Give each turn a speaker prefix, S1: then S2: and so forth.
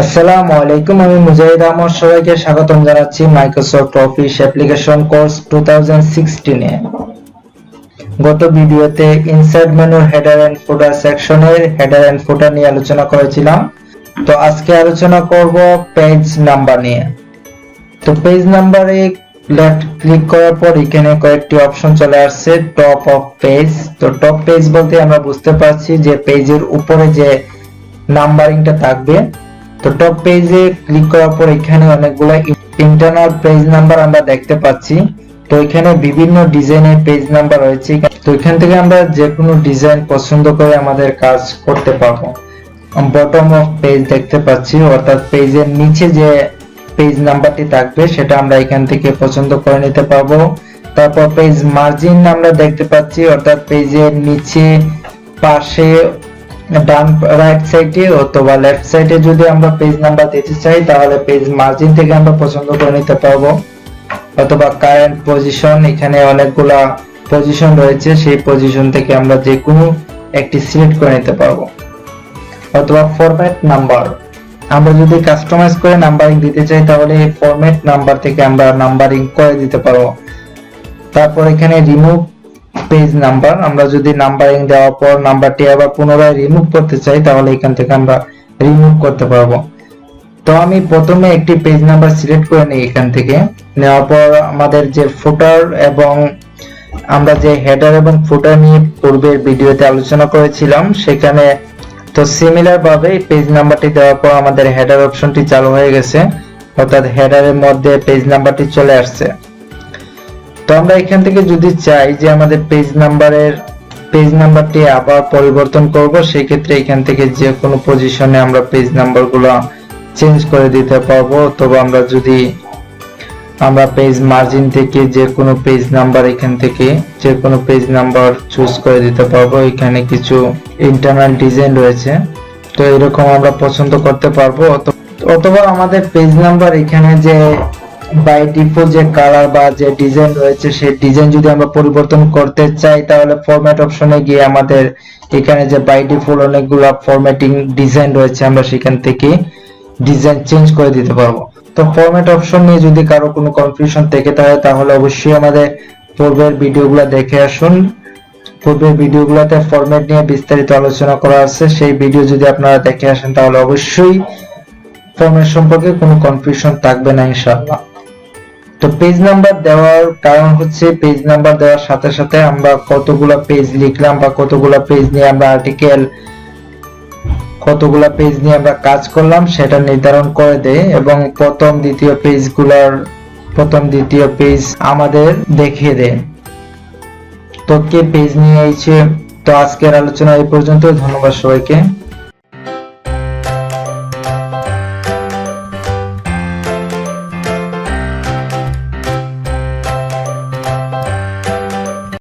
S1: আসসালামু আলাইকুম, আমি মুজাহিদ আমার সবাইকে স্বাগতম জানাচ্ছি মাইক্রোসফট অফিস অ্যাপ্লিকেশন কোর্স 2016 এ। গত ভিডিওতে ইনসার্ট মেনুর হেডার এন্ড ফুটার সেকশনের হেডার এন্ড ফুটার নিয়ে আলোচনা করেছিলাম। তো আজকে আলোচনা করব পেজ নাম্বার নিয়ে। তো পেজ নাম্বারে লেফট ক্লিক করার পর এখানে কয়েকটি অপশন চলে আসছে টপ অফ পেজ। তো টপ পেজ বলতে আমরা বুঝতে পারছি যে পেজের উপরে যে নাম্বারিংটা থাকবে। তো টপ পেজে ক্লিক করার পর এখানে অনেকগুলো ইন্টারনাল পেজ নাম্বার আমরা দেখতে পাচ্ছি। তো এখানে বিভিন্ন ডিজাইনের পেজ নাম্বার রয়েছে। তো এখান থেকে আমরা যে কোনো ডিজাইন পছন্দ করে আমাদের কাজ করতে পারবো। বটম অফ পেজ দেখতে পাচ্ছি, অর্থাৎ পেজের নিচে যে পেজ নাম্বারটি থাকবে সেটা আমরা এখান থেকে পছন্দ করে নিতে পারবো। তারপর পেজ মার্জিন আমরা দেখতে পাচ্ছি, অর্থাৎ পেজের নিচে পাশে ডান রাইট সাইডে অথবা লেফট সাইডে যদি আমরা পেজ নাম্বার দিতে চাই তাহলে পেজ মার্জিন থেকে আমরা পছন্দ করে নিতে পারবো। অথবা কারেন্ট পজিশন, এখানে অনেকগুলা পজিশন রয়েছে, সেই পজিশন থেকে আমরা যে কোনো একটি সিলেক্ট করে নিতে পারবো। অথবা ফরম্যাট নাম্বার, আমরা যদি কাস্টমাইজ করে নাম্বারিং দিতে চাই তাহলে এই ফরম্যাট নাম্বার থেকে আমরা নাম্বারিং করে দিতে পারবো। তারপর এখানে রিমুভ পেজ নাম্বার, আমরা যদি নাম্বারিং দেওয়ার পর নাম্বারটি আবার পুনরায় রিমুভ করতে চাই তাহলে এখান থেকে আমরা রিমুভ করতে পারবো। তো আমি প্রথমে একটি পেজ নাম্বার সিলেক্ট করে নিই। এখান থেকে নেওয়ার পর আমাদের যে ফুটার এবং আমরা যে হেডার এবং ফুটার নিয়ে পূর্বের ভিডিওতে আলোচনা করেছিলাম সেখানে তো সিমিলার ভাবে পেজ নাম্বারটি দেওয়ার পর আমাদের হেডার অপশনটি চালু হয়ে গেছে, অর্থাৎ হেডারের মধ্যে পেজ নাম্বারটি চলে আসছে। তো আমরা এখান থেকে যদি চাই যে আমাদের পেজ নাম্বারটি আবার পরিবর্তন করব, সেই ক্ষেত্রে এখান থেকে যে কোনো পজিশনে আমরা পেজ নাম্বারগুলো চেঞ্জ করে দিতে পারবো। তবে আমরা পেজ মার্জিন থেকে যে কোনো পেজ নাম্বার এখান থেকে যে কোনো পেজ নাম্বার চুজ করে দিতে পারবো। এখানে কিছু ইন্টারনাল ডিজাইন রয়েছে, তো এরকম আমরা পছন্দ করতে পারবো। অথবা আমাদের পেজ নাম্বার এখানে যে বাই ডিফল্ট যে কালার বা যে ডিজাইন রয়েছে সেই ডিজাইন যদি আমরা পরিবর্তন করতে চাই তাহলে ফরম্যাট অপশনে গিয়ে আমাদের এখানে যে বাই ডিফল্ট অনেকগুলো ফরম্যাটিং ডিজাইন রয়েছে, আমরা সেখান থেকে ডিজাইন চেঞ্জ করে দিতে পারবো। তো ফরম্যাট অপশন নিয়ে যদি কারো কোনো কনফিউশন থেকে থাকে তাহলে অবশ্যই আমাদের পূর্বের ভিডিওগুলো দেখে আসুন। পূর্বের ভিডিওগুলোতে ফরম্যাট নিয়ে বিস্তারিত আলোচনা করা আছে, সেই ভিডিও যদি আপনারা দেখে আসেন তাহলে অবশ্যই ফরম্যাট সম্পর্কে কোনো কনফিউশন থাকবে না ইনশাআল্লাহ। তো পেজ নাম্বার দেওয়ার কারণ হচ্ছে পেজ নাম্বার দেওয়ার সাথে সাথে আমরা কতগুলো পেজ লিখলাম বা কতগুলো পেজ নিয়ে আমরা আর্টিকেল কতগুলো পেজ নিয়ে আমরা কাজ করলাম সেটা নির্ধারণ করে দেয় এবং প্রথম দ্বিতীয় পেজ আমাদের দেখিয়ে দেয়। তো কে পেজ নিয়ে এসেছে। তো আজকের আলোচনা এই পর্যন্ত। ধন্যবাদ সবাইকে।